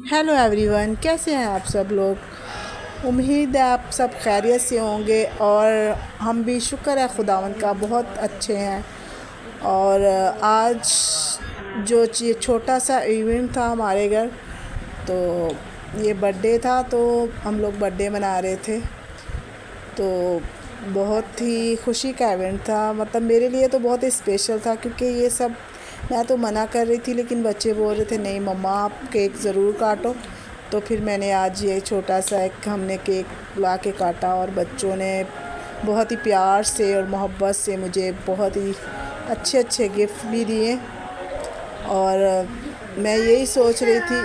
Hello everyone, कैसे हैं आप सब लोग। उम्मीद है आप सब खैरियत से होंगे और हम भी शुक्र है खुदावंद का बहुत अच्छे हैं। और आज जो ये छोटा सा इवेंट था हमारे घर, तो ये बर्थडे था, तो हम लोग बर्थडे मना रहे थे। तो बहुत ही खुशी का इवेंट था, मतलब मेरे लिए तो बहुत ही स्पेशल था, क्योंकि ये सब मैं तो मना कर रही थी लेकिन बच्चे बोल रहे थे नहीं मम्मा आप केक ज़रूर काटो। तो फिर मैंने आज ये छोटा सा एक हमने केक ला के काटा और बच्चों ने बहुत ही प्यार से और मोहब्बत से मुझे बहुत ही अच्छे अच्छे गिफ्ट भी दिए। और मैं यही सोच रही थी,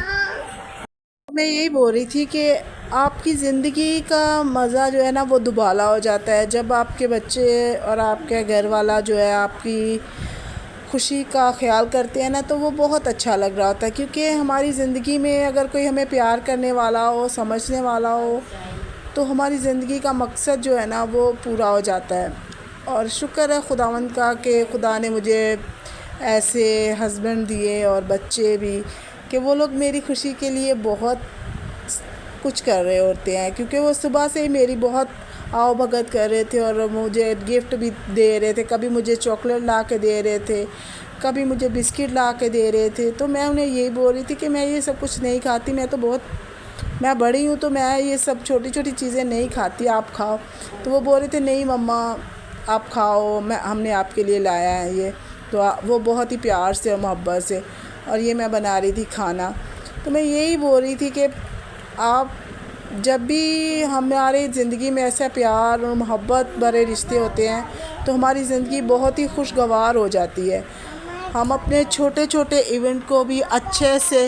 मैं यही बोल रही थी कि आपकी ज़िंदगी का मज़ा जो है ना वो दुबाला हो जाता है जब आपके बच्चे और आपके घर वाला जो है आपकी खुशी का ख्याल करते हैं ना, तो वो बहुत अच्छा लग रहा होता है। क्योंकि हमारी ज़िंदगी में अगर कोई हमें प्यार करने वाला हो, समझने वाला हो, तो हमारी ज़िंदगी का मकसद जो है ना वो पूरा हो जाता है। और शुक्र है खुदावंद का कि खुदा ने मुझे ऐसे हस्बैंड दिए और बच्चे भी, कि वो लोग मेरी खुशी के लिए बहुत कुछ कर रहे होते हैं। क्योंकि वो सुबह से ही मेरी बहुत आओ भगत कर रहे थे और मुझे गिफ्ट भी दे रहे थे। कभी मुझे चॉकलेट ला के दे रहे थे, कभी मुझे बिस्किट ला के दे रहे थे। तो मैं उन्हें यही बोल रही थी कि मैं ये सब कुछ नहीं खाती, मैं बड़ी हूँ, तो मैं ये सब छोटी छोटी चीज़ें नहीं खाती, आप खाओ। तो वो बोल रहे थे नहीं मम्मा आप खाओ, मैं हमने आपके लिए लाया है ये। तो वो बहुत ही प्यार से और मोहब्बत से, और ये मैं बना रही थी खाना। तो मैं यही बोल रही थी कि आप जब भी हमारे ज़िंदगी में ऐसा प्यार और मोहब्बत भरे रिश्ते होते हैं तो हमारी ज़िंदगी बहुत ही खुशगवार हो जाती है। हम अपने छोटे छोटे इवेंट को भी अच्छे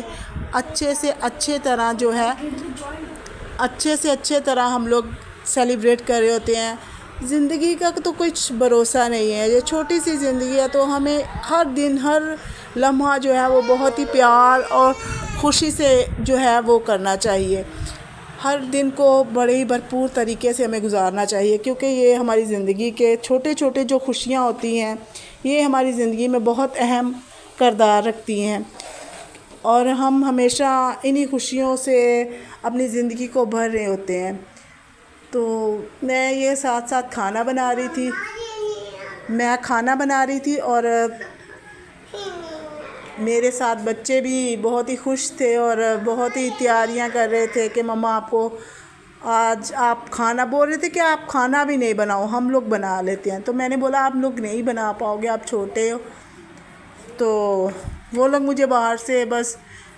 तरह जो है अच्छे से अच्छे तरह हम लोग सेलिब्रेट कर रहे होते हैं। ज़िंदगी का तो कुछ भरोसा नहीं है, ये छोटी सी ज़िंदगी है, तो हमें हर दिन हर लम्हा जो है वो बहुत ही प्यार और खुशी से जो है वो करना चाहिए। हर दिन को बड़े ही भरपूर तरीके से हमें गुजारना चाहिए, क्योंकि ये हमारी ज़िंदगी के छोटे छोटे जो खुशियाँ होती हैं ये हमारी ज़िंदगी में बहुत अहम किरदार रखती हैं। और हम हमेशा इन्हीं खुशियों से अपनी ज़िंदगी को भर रहे होते हैं। तो मैं ये साथ साथ खाना बना रही थी, और मेरे साथ बच्चे भी बहुत ही खुश थे और बहुत ही तैयारियां कर रहे थे कि मम्मा आपको आज आप खाना बोल रहे थे कि आप खाना भी नहीं बनाओ, हम लोग बना लेते हैं। तो मैंने बोला आप लोग नहीं बना पाओगे, आप छोटे हो। तो वो लोग मुझे बाहर से बस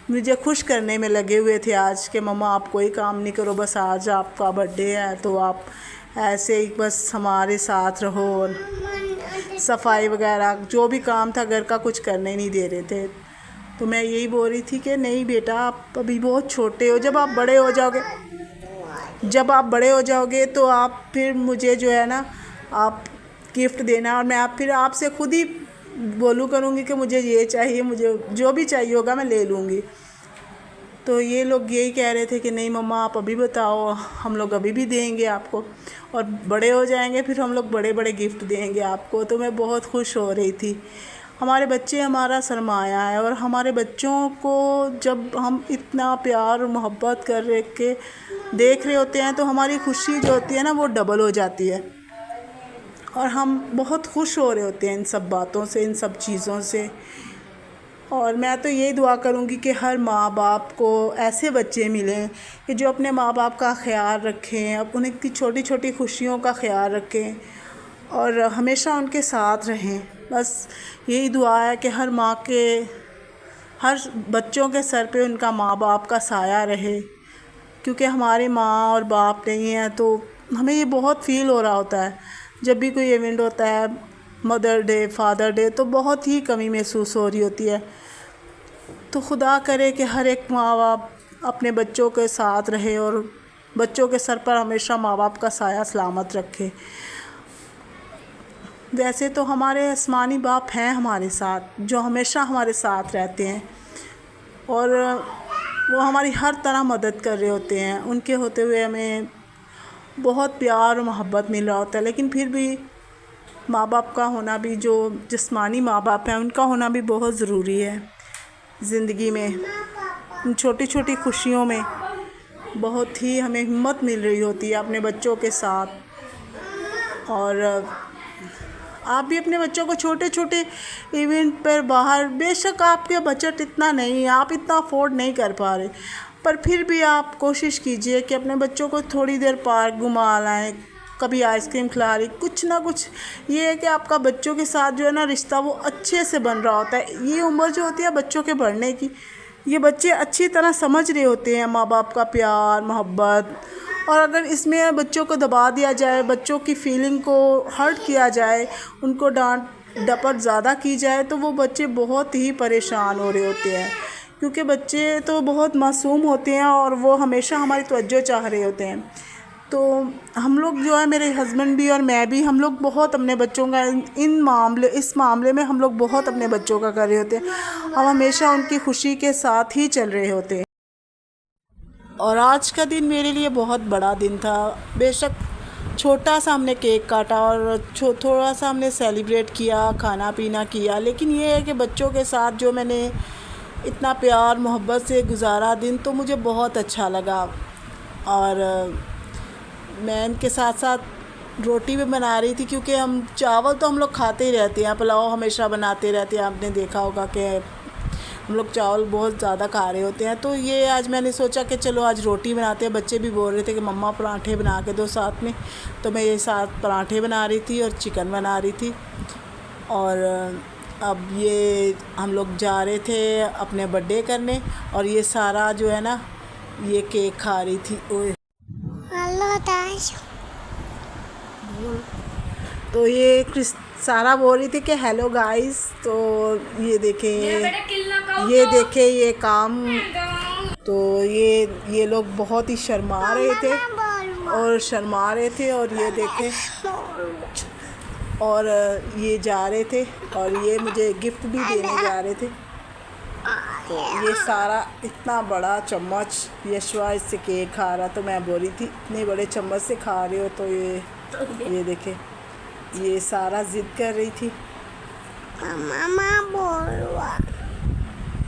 मुझे खुश करने में लगे हुए थे आज कि मम्मा आप कोई काम नहीं करो, बस आज आपका बर्थडे है तो आप ऐसे ही बस हमारे साथ रहो। और सफाई वगैरह जो भी काम था घर का कुछ करने नहीं दे रहे थे। तो मैं यही बोल रही थी कि नहीं बेटा आप अभी बहुत छोटे हो, जब आप बड़े हो जाओगे तो आप फिर मुझे जो है ना आप गिफ्ट देना, और मैं फिर आपसे खुद ही बोलूँ करूँगी कि मुझे ये चाहिए, मुझे जो भी चाहिए होगा मैं ले लूँगी। तो ये लोग यही कह रहे थे कि नहीं मम्मा आप अभी बताओ, हम लोग अभी भी देंगे आपको, और बड़े हो जाएंगे फिर हम लोग बड़े बड़े गिफ्ट देंगे आपको। तो मैं बहुत खुश हो रही थी। हमारे बच्चे हमारा सरमाया है, और हमारे बच्चों को जब हम इतना प्यार और मोहब्बत कर रहे के देख रहे होते हैं तो हमारी खुशी जो होती है ना वो डबल हो जाती है, और हम बहुत खुश हो रहे होते हैं इन सब बातों से, इन सब चीज़ों से। और मैं तो यही दुआ करूँगी कि हर माँ बाप को ऐसे बच्चे मिलें कि जो अपने माँ बाप का ख़्याल रखें, अब उनकी छोटी छोटी खुशियों का ख़्याल रखें और हमेशा उनके साथ रहें। बस यही दुआ है कि हर बच्चों के सर पे उनका माँ बाप का साया रहे। क्योंकि हमारे माँ और बाप नहीं हैं तो हमें ये बहुत फ़ील हो रहा होता है जब भी कोई इवेंट होता है, मदर डे, फादर डे, तो बहुत ही कमी महसूस हो रही होती है। तो खुदा करे कि हर एक माँ बाप अपने बच्चों के साथ रहे और बच्चों के सर पर हमेशा माँ बाप का साया सलामत रखे। वैसे तो हमारे आसमानी बाप हैं हमारे साथ, जो हमेशा हमारे साथ रहते हैं, और वो हमारी हर तरह मदद कर रहे होते हैं। उनके होते हुए हमें बहुत प्यार और मोहब्बत मिल रहा होता है। लेकिन फिर भी माँ बाप का होना भी, जो जिस्मानी माँ बाप हैं उनका होना भी बहुत ज़रूरी है ज़िंदगी में। छोटी छोटी खुशियों में बहुत ही हमें हिम्मत मिल रही होती है अपने बच्चों के साथ। और आप भी अपने बच्चों को छोटे छोटे इवेंट पर बाहर, बेशक आपके बजट इतना नहीं है, आप इतना अफोर्ड नहीं कर पा रहे, पर फिर भी आप कोशिश कीजिए कि अपने बच्चों को थोड़ी देर पार्क घुमा लाएँ, कभी आइसक्रीम खिला रही, कुछ ना कुछ। ये है कि आपका बच्चों के साथ जो है ना रिश्ता वो अच्छे से बन रहा होता है। ये उम्र जो होती है बच्चों के बढ़ने की, ये बच्चे अच्छी तरह समझ रहे होते हैं माँ बाप का प्यार मोहब्बत। और अगर इसमें बच्चों को दबा दिया जाए, बच्चों की फीलिंग को हर्ट किया जाए, उनको डांट डपट ज़्यादा की जाए, तो वो बच्चे बहुत ही परेशान हो रहे होते हैं। क्योंकि बच्चे तो बहुत मासूम होते हैं और वो हमेशा हमारी तवज्जो चाह रहे होते हैं। तो हम लोग जो है, मेरे हस्बैंड भी और मैं भी, हम लोग बहुत अपने बच्चों का इस मामले में हम लोग बहुत अपने बच्चों का कर रहे होते हैं। हम हमेशा उनकी खुशी के साथ ही चल रहे होते हैं। और आज का दिन मेरे लिए बहुत बड़ा दिन था। बेशक छोटा सा हमने केक काटा और थोड़ा सा हमने सेलिब्रेट किया, खाना पीना किया, लेकिन ये है कि बच्चों के साथ जो मैंने इतना प्यार मोहब्बत से गुजारा दिन, तो मुझे बहुत अच्छा लगा। और मैं इनके साथ साथ रोटी भी बना रही थी, क्योंकि चावल तो हम लोग खाते ही रहते हैं, पुलाव हमेशा बनाते रहते हैं। आपने देखा होगा कि हम लोग चावल बहुत ज़्यादा खा रहे होते हैं। तो ये आज मैंने सोचा कि चलो आज रोटी बनाते हैं। बच्चे भी बोल रहे थे कि मम्मा पराठे बना के दो साथ में, तो मैं ये साथ पराठे बना रही थी और चिकन बना रही थी। और अब ये हम लोग जा रहे थे अपने बर्थडे करने, और ये सारा जो है ना ये केक खा रही थी। ओए तो ये सारा बोल रही थी कि हेलो गाइस। तो ये देखें, ये काम। तो ये लोग बहुत ही शर्मा रहे थे और ये देखें, और ये जा रहे थे और ये मुझे गिफ्ट भी देने जा रहे थे। तो ये सारा इतना बड़ा चम्मच यशवा इससे केक खा रहा, तो मैं बोली थी इतने बड़े चम्मच से खा रहे हो। तो ये देखें, ये सारा ज़िद कर रही थी,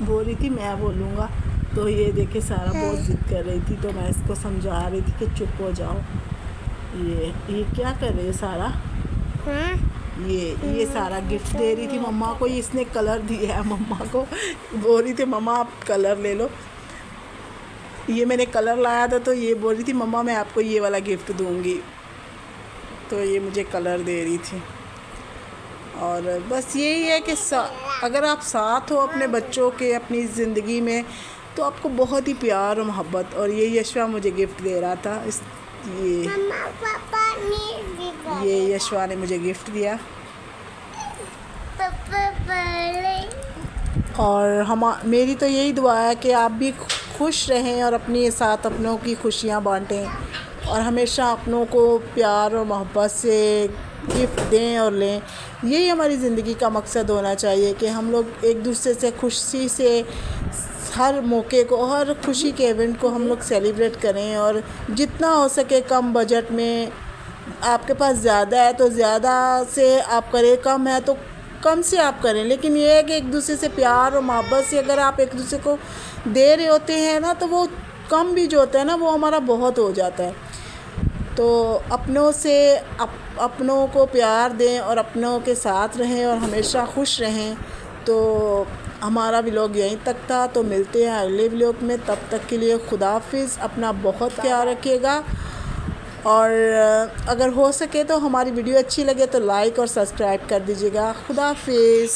बोल रही थी मैं बोलूँगा। तो ये देखे सारा बहुत ज़िद कर रही थी, तो मैं इसको समझा रही थी कि चुप हो जाओ। ये क्या कर रही है सारा? ये सारा गिफ्ट दे रही थी मम्मा को। इसने कलर दिया है मम्मा को, बोल रही थी मम्मा आप कलर ले लो। ये मैंने कलर लाया था, तो ये बोल रही थी मम्मा मैं आपको ये वाला गिफ्ट दूँगी। तो ये मुझे कलर दे रही थी। और बस यही है कि अगर आप साथ हो अपने बच्चों के अपनी ज़िंदगी में, तो आपको बहुत ही प्यार और मोहब्बत। और ये यशवा मुझे गिफ्ट दे रहा था। ये यशवा ने मुझे गिफ्ट दिया। और मेरी तो यही दुआ है कि आप भी खुश रहें और अपने साथ अपनों की खुशियाँ बांटें, और हमेशा अपनों को प्यार और मोहब्बत से गिफ्ट दें और लें। यही हमारी ज़िंदगी का मकसद होना चाहिए कि हम लोग एक दूसरे से खुशी से हर मौके को, हर खुशी के इवेंट को हम लोग सेलिब्रेट करें। और जितना हो सके कम बजट में, आपके पास ज़्यादा है तो ज़्यादा से आप करें, कम है तो कम से आप करें। लेकिन ये है कि एक दूसरे से प्यार और मोहब्बत से अगर आप एक दूसरे को दे रहे होते हैं ना, तो वो कम भी जो होता है ना वो हमारा बहुत हो जाता है। तो अपनों से अपनों को प्यार दें और अपनों के साथ रहें और हमेशा खुश रहें। तो हमारा व्लॉग यहीं तक था, तो मिलते हैं अगले व्लॉग में। तब तक के लिए खुदा हाफिज़, अपना बहुत ख्याल रखिएगा। और अगर हो सके तो हमारी वीडियो अच्छी लगे तो लाइक और सब्सक्राइब कर दीजिएगा। खुदा हाफिज़।